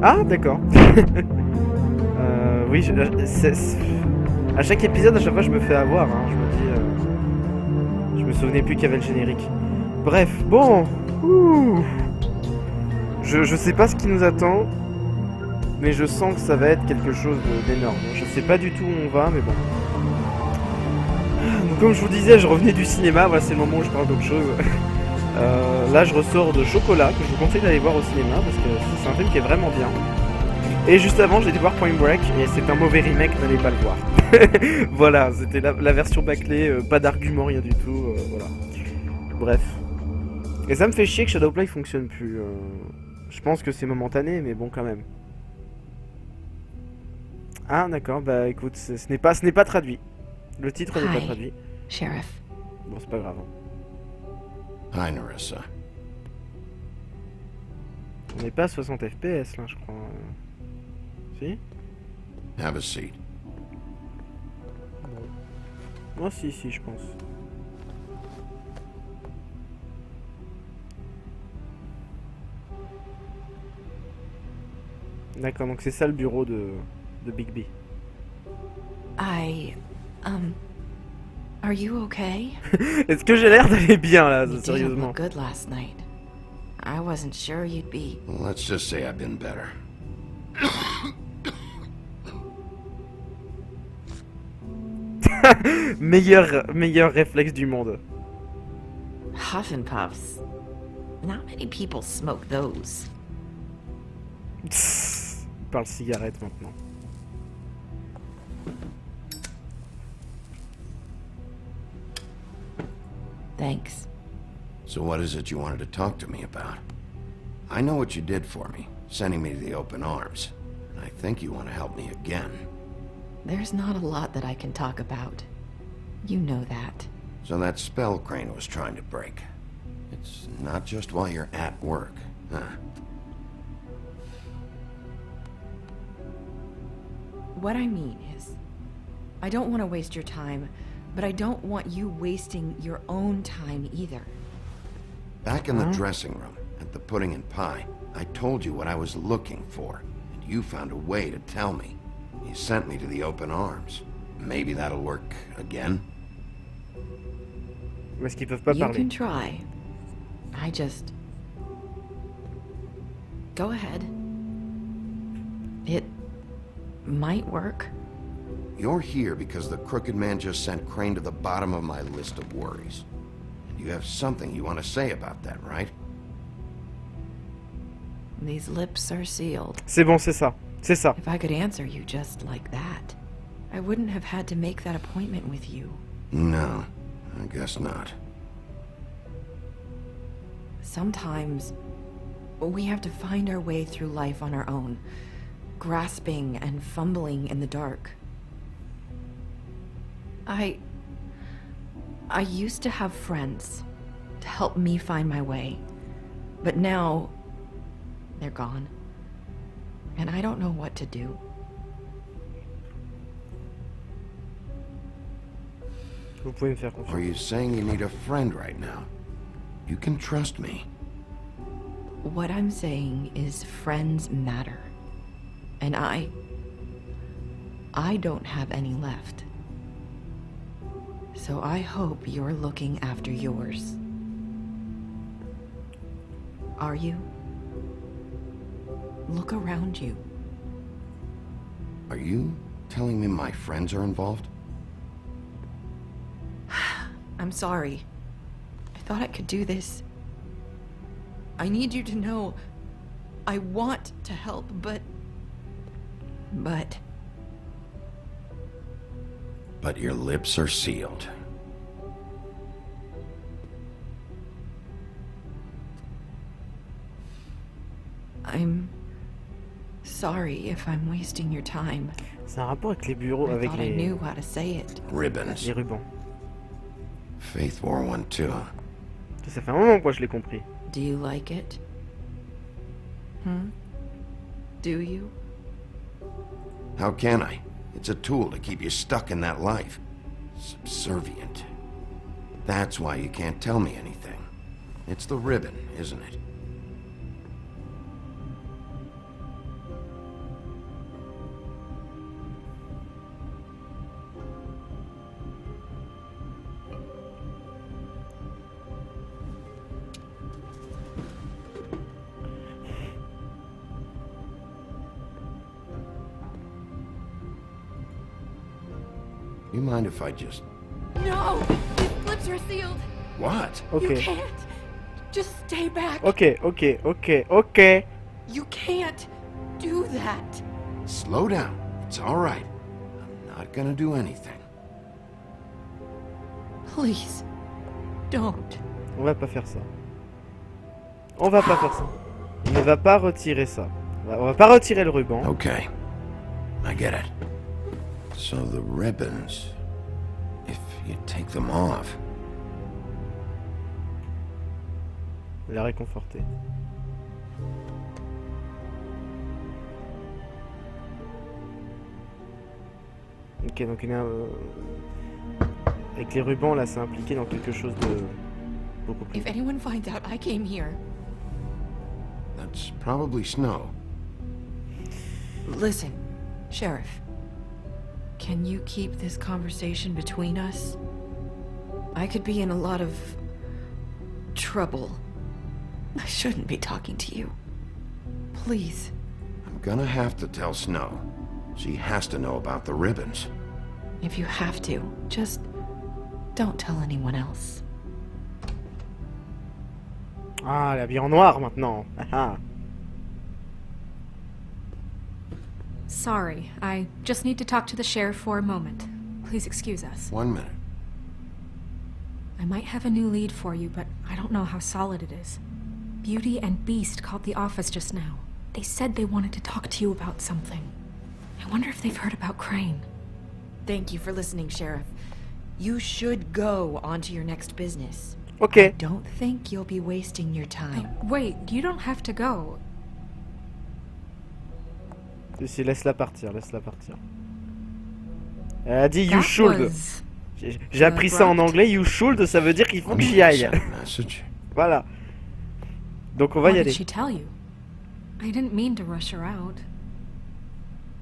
Ah, d'accord. Oui, à chaque épisode, à chaque fois, je me fais avoir. Hein. Je me dis... je me souvenais plus qu'il y avait le générique. Bref, bon. Ouh. Je sais pas ce qui nous attend, mais je sens que ça va être quelque chose d'énorme. Je sais pas du tout où on va, mais bon. Donc, comme je vous disais, je revenais du cinéma. Voilà, c'est le moment où je parle d'autre chose. Là, je ressors de Chocolat, que je vous conseille d'aller voir au cinéma, parce que c'est un film qui est vraiment bien. Et juste avant, j'ai été voir Point Break, et c'est un mauvais remake, n'allez pas le voir. Voilà, c'était la version bâclée, pas d'argument, rien du tout, voilà. Bref. Et ça me fait chier que Shadowplay fonctionne plus. Je pense que c'est momentané, mais bon, quand même. Ah, d'accord, bah écoute, ce n'est pas traduit. Le titre n'est pas Hi, traduit. Sheriff. Bon, c'est pas grave. Hein. Hi, Narissa. On n'est pas à 60 FPS là, je crois. Si? Have a seat. Bon. Moi, si, je pense. D'accord, donc c'est ça le bureau de Big B. Are you okay? Est-ce que j'ai l'air d'aller bien là, You didn't sérieusement? look good last night. I wasn't sure you'd be. Well, let's just say I've been better. meilleur réflexe du monde. Huff and puffs. Not many people smoke those. Psst, il parle cigarette maintenant. Thanks. So what is it you wanted to talk to me about? I know what you did for me, sending me to the open arms. And I think you want to help me again. There's not a lot that I can talk about. You know that. So that spell Crane was trying to break. It's not just while you're at work, huh? What I mean is, I don't want to waste your time, but I don't want you wasting your own time either. Back in the dressing room, at the pudding and pie, I told you what I was looking for, and you found a way to tell me. You sent me to the open arms. Maybe that'll work again? Ou est-ce qu'ils peuvent pas You parler? can try. Go ahead. It might work. You're here because the crooked man just sent Crane to the bottom of my list of worries. And you have something you want to say about that, right? These lips are sealed. C'est bon, c'est ça. C'est ça. If I could answer you just like that, I wouldn't have had to make that appointment with you. No, I guess not. Sometimes we have to find our way through life on our own, grasping and fumbling in the dark. I used to have friends to help me find my way, but now they're gone, and I don't know what to do. Vous pouvez me faire Are confiance. you saying you need a friend right now? You can trust me. What I'm saying is friends matter, and I don't have any left. So I hope you're looking after yours. Are you? Look around you. Are you telling me my friends are involved? I'm sorry. I thought I could do this. I need you to know I want to help, but... But your lips are sealed. I'm sorry if I'm wasting your time. C'est un rapport avec les bureaux, I avec thought I les knew how to say it. Ribbons. rubans. Faith 412. Ça fait un moment que je l'ai compris. Do you like it? Do you? How can I? It's a tool to keep you stuck in that life. Subservient. That's why you can't tell me anything. It's the ribbon, isn't it? You mind if I just... No! These lips are sealed! What? You Ok. can't! Just stay back! Ok, ok, ok, ok. You can't do that! Slow down. It's all right. I'm not gonna do anything. Please, don't. On va pas faire ça. On va pas faire ça. On ne va pas retirer ça. On va pas retirer le ruban. Okay. I get it. So the ribbons... If you take them off... La réconforter. Ok, donc il y a avec les rubans là, c'est impliqué dans quelque chose de beaucoup plus. If anyone finds out I came here, That's probably snow. listen, Sheriff. Can you keep this conversation between us? I could be in a lot of trouble. I shouldn't be talking to you. Please. I'm gonna have to tell Snow. She has to know about the ribbons. If you have to, just don't tell anyone else. Ah, elle est habillée en noir maintenant. Ah. Sorry, I just need to talk to the sheriff for a moment. Please excuse us. 1 minute. I might have a new lead for you, but I don't know how solid it is. Beauty and Beast called the office just now. They said they wanted to talk to you about something. I wonder if they've heard about Crane. Thank you for listening, Sheriff. You should go on to your next business. I Ok. don't think you'll be wasting your time. Wait, you don't have to go. Si, laisse-la partir, laisse-la partir. Elle a dit you That should. was... J'ai appris ça en anglais. You should, ça veut dire qu'il faut que j'y aille. Send a message. Voilà. Donc on va What y did aller. she tell you? I didn't mean to rush her out.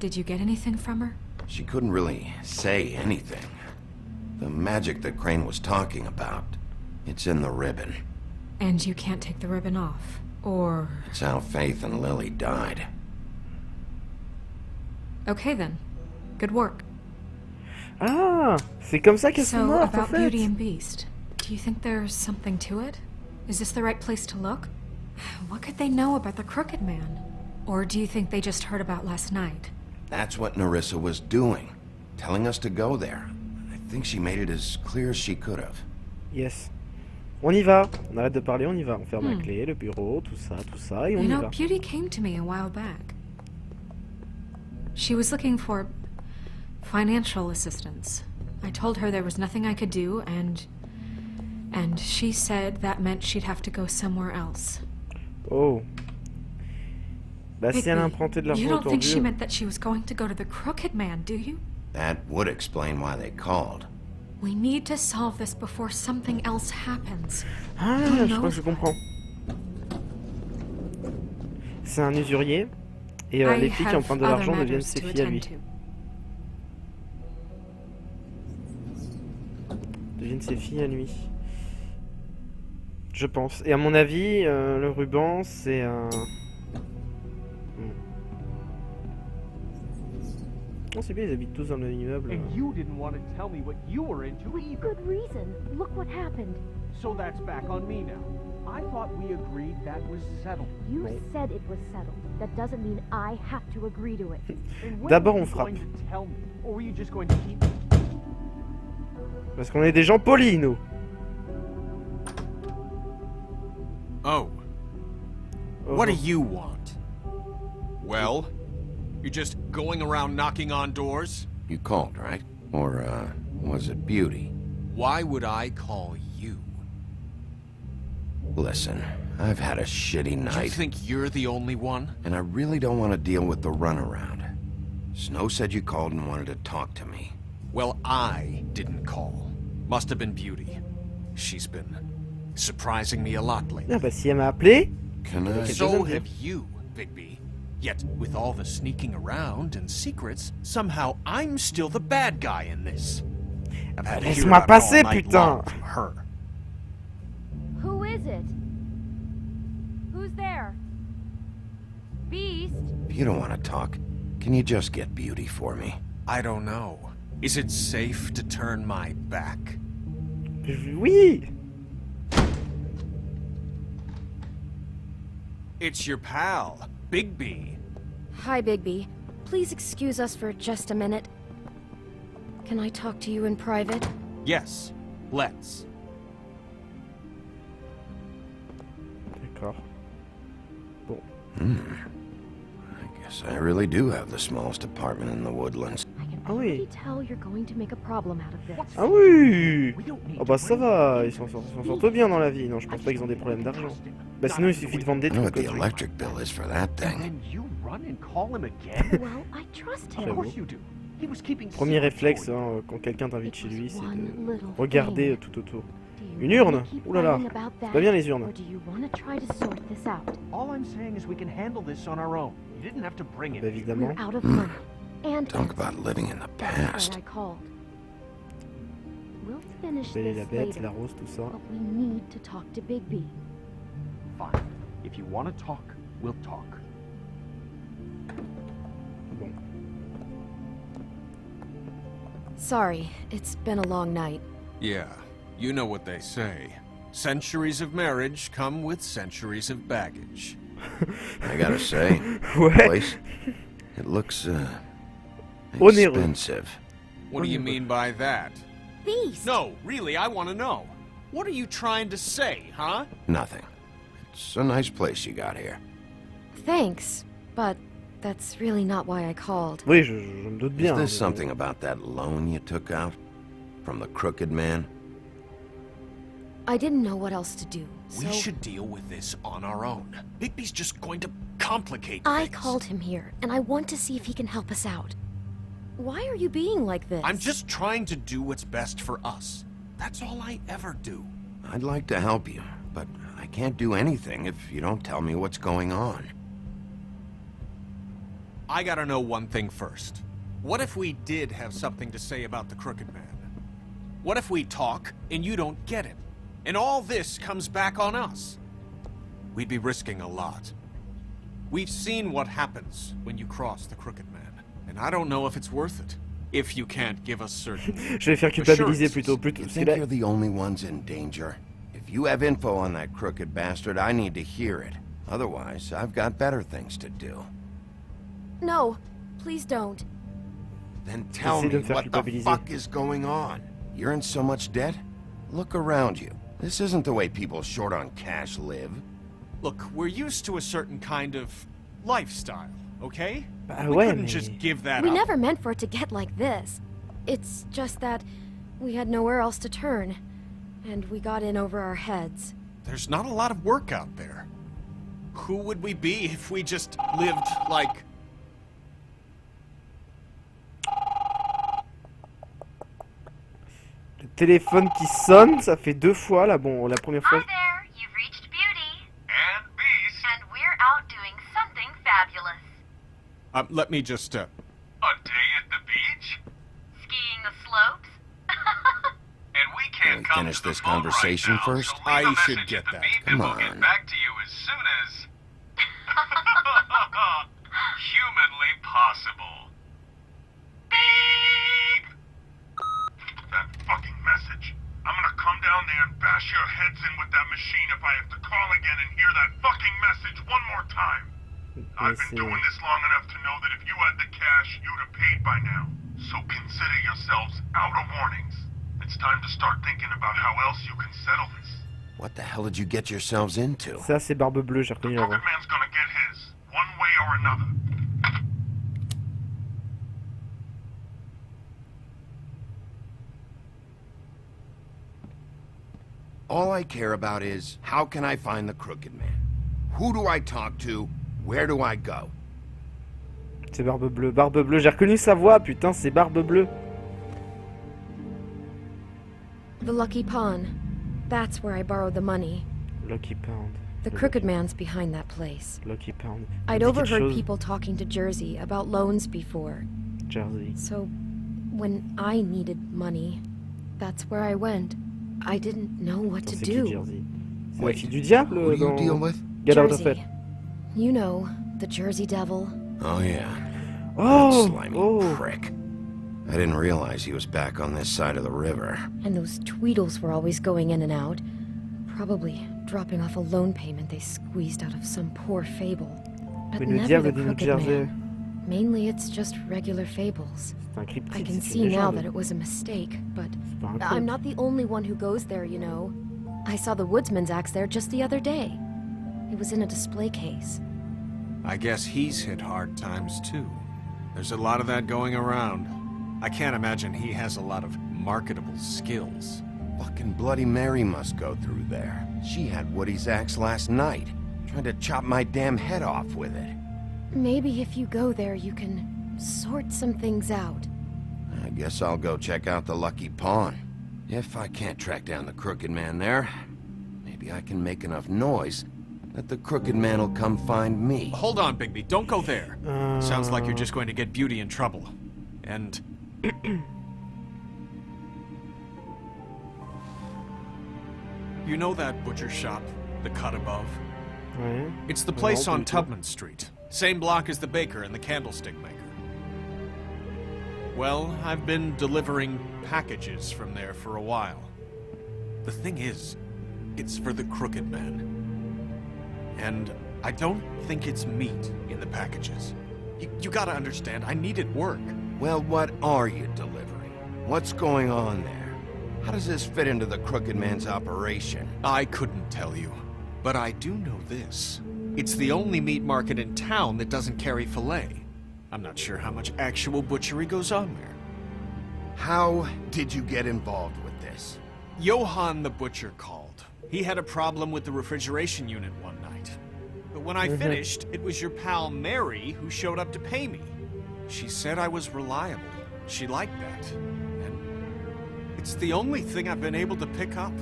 Did you get anything from her? She couldn't really say anything. The magic that Crane was talking about, it's in the ribbon. And you can't take the ribbon off, or... It's how Faith and Lily died. Okay then. Good work. Ah, c'est comme ça qu'elles sont So, mortes en about fait. Beauty and Beast, do you think there's something to it? Is this the right place to look? What could they know about the Crooked Man? Or do you think they just heard about last night? That's what Nerissa was doing, telling us to go there. I think she made it as clear as she could have. Yes. On y va. On arrête de parler, on y va. On ferme la clé, le bureau, tout ça, et on You y know, va. Beauty came to me a while back. She was looking for financial assistance. I told her there was nothing I could do, and she said that meant she'd have to go somewhere else. Oh. Bah si elle a Bigby, emprunté de you l'argent don't autour think she d'eux. meant that she was going to go to the Crooked Man, do you? That would explain why they called. We need to solve this before something else happens. Ah, Who je crois que knows je what? comprends. C'est un usurier. Et I les filles qui have empruntent de other l'argent deviennent matters ses to filles à lui. attend to. Deviennent ses filles à lui. Je pense. Et à mon avis, le ruban, c'est un... Oh, c'est bien, ils habitent tous dans le même immeuble. And you didn't want to tell me what you were into either. Good reason. Look what happened. So that's back on me now. I thought we agreed that was settled. You Right. said it was settled. That doesn't mean I have to agree to it. And when D'abord, were on you frappe. going to tell me, or were you just going to keep me? Parce qu'on est des gens polis, nous. Oh, Oh, what do oh. you want? Well, you're just going around knocking on doors? You called, right? Or, was it Beauty? Why would I call you? Listen, I've had a shitty You night, think you're the only one? and I really don't want to deal with the runaround. Snow said you called and wanted to talk to me. Well, I didn't call. Must have been Beauty. She's been surprising me a lot lately. Ah bah si elle m'a appelé. Can I... Okay. So doesn't have you, Bigby. Yet, with all the sneaking around and secrets, somehow I'm still the bad guy in this. I've had to hear Laisse-moi about it all passer, night putain. long from her. Who is it? Who's there? Beast? If you don't want to talk, can you just get Beauty for me? I don't know. Is it safe to turn my back? Oui. It's your pal, Bigby. Hi, Bigby. Please excuse us for just a minute. Can I talk to you in private? Yes, let's. D'accord. Bon. I guess I really do have the smallest apartment in the woodlands. I can Ah oui. already tell you're going to make a problem out of this. Ah oui. Oh bah ça va, ils s'en sortent bien dans la vie. Non, je pense pas qu'ils ont des problèmes d'argent. Bah sinon il suffit de vendre des I know what trucs. the quoi. electric bill is for that And thing. then you run and call him again? Well, I trust him. Of course you do. He was keeping Premier secrets réflexe for you. hein, quand quelqu'un t'invite chez lui, c'est One de little regarder thing. tout autour. Do you Une wanna urne? keep Ouh là là. lying about that, Pas bien les urnes. Or do you want to try to sort this out? All I'm saying is we can handle this on our own. You didn't have to bring Bah it. évidemment. We're out of money. And Talk answers. about living in the That's past. why I called. We'll finish Belle et la this bête, later, la rose, tout ça. but we need to talk to Bigby. Fine. If you want to talk, we'll talk. Bon. Sorry, it's been a long night. Yeah, you know what they say. Centuries of marriage come with centuries of baggage. I gotta say, Ouais. place, it looks, Onéreux. expensive. What do you mean by that? Beast! No, really, I want to know. What are you trying to say, huh? Nothing. It's a nice place you got here. Thanks, but that's really not why I called. Oui, je me doute Is bien. this mais- something about that loan you took out? From the crooked man? I didn't know what else to do, so We should deal with this on our own. Bigby's just going to complicate I things. called him here, and I want to see if he can help us out. Why are you being like this? I'm just trying to do what's best for us. That's all I ever do. I'd like to help you, but I can't do anything if you don't tell me what's going on. I gotta know one thing first. What if we did have something to say about the Crooked Man? What if we talk and you don't get it? And all this comes back on us? We'd be risking a lot. We've seen what happens when you cross the Crooked Man, and I don't know if it's worth it. If you can't give us certain... Je vais faire culpabiliser assurances. plutôt. You Parce que think là- you're the only ones in danger? If you have info on that crooked bastard, I need to hear it. Otherwise, I've got better things to do. No, please don't. Then tell Essaie de me me faire what the culpabiliser. fuck is going on. You're in so much debt? Look around you. This isn't the way people short on cash live. Look, we're used to a certain kind of lifestyle, okay? Bah We ouais, couldn't mais... just give that We up. never meant for it to get like this. It's just that we had nowhere else to turn, and we got in over our heads. There's not a lot of work out there. Who would we be if we just lived like... Le téléphone qui sonne, ça fait 2 fois là. Bon, la première fois. Hi there, you've reached Beauty. And Beast. And we're out doing something fabulous. let me just, A day at the beach? Skiing the slopes. And we Can can't we come finish to the this boat conversation right now, first? so leave I a should message get at the that. beep Come and we'll on. get back to you as soon as... humanly possible. Beep! That fucking message. I'm gonna come down there and bash your heads in with that machine if I have to call again and hear that fucking message one more time. I've been doing this long enough to know that if you had the cash, you'd have paid by now. So consider yourselves out of warnings. It's time to start thinking about how else you can settle this. What the hell did you get yourselves into? Ça, c'est Barbe Bleue, j'ai reconnu la voix. Crooked Man's gonna get his, one way or another. All I care about is, how can I find the crooked man? Who do I talk to? Where do I go? C'est Barbe Bleue. Barbe Bleue, j'ai reconnu sa voix, putain, c'est Barbe Bleue. The Lucky Pawn. That's where I borrowed the money. Lucky Pound. The Crooked Man's behind that place. Lucky Pound. I'd Ça me dit quelque overheard chose. people talking to Jersey about loans before. Jersey. So, when I needed money, that's where I went. I didn't know what to C'est qui do. Jersey? C'est la Wait, fille du diable Who do you dans deal with? Get Out of It. Jersey. You know, the Jersey Devil. Oh yeah, that Oh, slimy oh. prick. I didn't realize he was back on this side of the river. And those Tweedles were always going in and out. Probably dropping off a loan payment they squeezed out of some poor fable. But Mais le never diable the de New crooked Jersey. man. Mainly it's just regular fables. C'est un cryptide, I can c'est see une now légende. that it was a mistake, but pas un I'm conte. not the only one who goes there, you know. I saw the woodsman's axe there just the other day. It was in a display case. I guess he's hit hard times too. There's a lot of that going around. I can't imagine he has a lot of marketable skills. Fucking Bloody Mary must go through there. She had Woody's axe last night. Tried to chop my damn head off with it. Maybe if you go there, you can sort some things out. I guess I'll go check out the Lucky Pawn. If I can't track down the Crooked Man there, maybe I can make enough noise that the Crooked Man will come find me. Hold on, Bigby, don't go there. Sounds like you're just going to get Beauty in trouble. And... You know that butcher shop, the cut above? Ouais. It's the place Non, on pas du tout. Tubman Street. Same block as the baker and the candlestick maker. Well, I've been delivering packages from there for a while. The thing is, it's for the Crooked Man. And I don't think it's meat in the packages. You gotta understand, I needed work. Well, what are you delivering? What's going on there? How does this fit into the Crooked Man's operation? I couldn't tell you, but I do know this. It's the only meat market in town that doesn't carry filet. I'm not sure how much actual butchery goes on there. How did you get involved with this? Johann the butcher called. He had a problem with the refrigeration unit one night. But when I finished, it was your pal Mary who showed up to pay me. She said I was reliable. She liked that. And it's the only thing I've been able to pick up.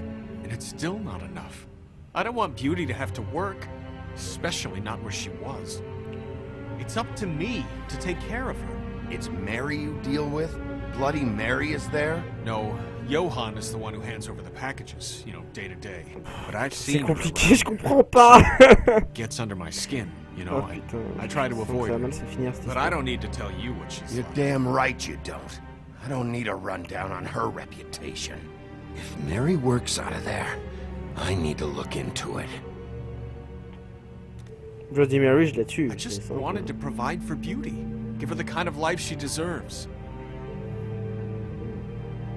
And it's still not enough. I don't want Beauty to have to work, especially not where she was. It's up to me to take care of her. It's Mary you deal with? Bloody Mary is there? No, Johann is the one who hands over the packages, you know, day to day. But I've C'est seen her compliqué, je comprends pas. around. Gets under my skin, you know. Oh putain. I try to Ça avoid va it. mal se finir cette But histoire. I don't need to tell you what she's You're like. damn right you don't. I don't need a rundown on her reputation. If Mary works out of there, I need to look into it. Bloody Mary, je la tue. I just c'est simple. wanted to provide for Beauty. Give her the kind of life she deserves.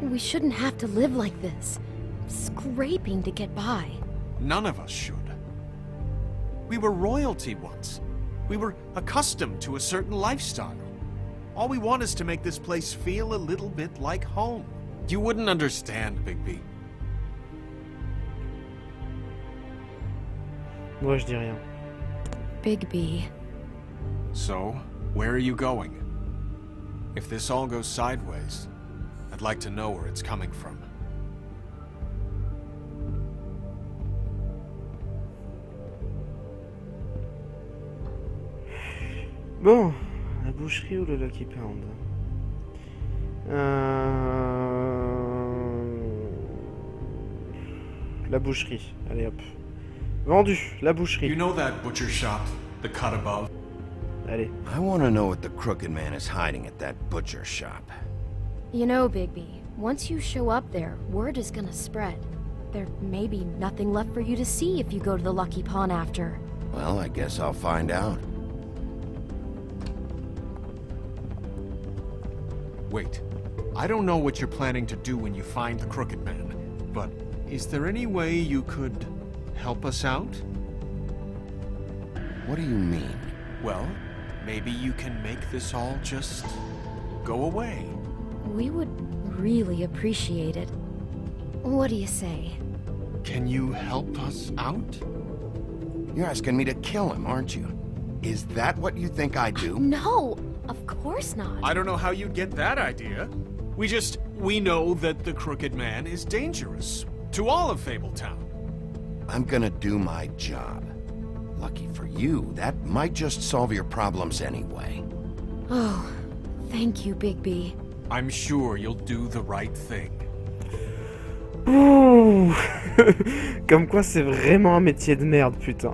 We shouldn't have to live like this. Scraping to get by. None of us should. We were royalty once. We were accustomed to a certain lifestyle. All we want is to make this place feel a little bit like home. You wouldn't understand, Bigby. Moi, je dis rien. Bigby. So, where are you going? If this all goes sideways, I'd like to know where it's coming from. Bon, la boucherie ou le Lucky Pound La boucherie, allez hop. Vendu, la boucherie. You know that butcher shop, the cut above? Allez. I want to know what the Crooked Man is hiding at that butcher shop. You know, Bigby, once you show up there, word is gonna spread. There may be nothing left for you to see if you go to the Lucky Pawn after. Well, I guess I'll find out. Wait, I don't know what you're planning to do when you find the Crooked Man, but is there any way you could help us out? What do you mean? Well, maybe you can make this all just go away. We would really appreciate it. What do you say? Can you help us out? You're asking me to kill him, aren't you? Is that what you think I do? No, of course not. I don't know how you'd get that idea. We know that the Crooked Man is dangerous to all of Fabletown. I'm gonna do my job. Lucky for you, that might just solve your problems anyway. Oh, thank you, Bigby. I'm sure you'll do the right thing. Ouh. Comme quoi c'est vraiment un métier de merde, putain.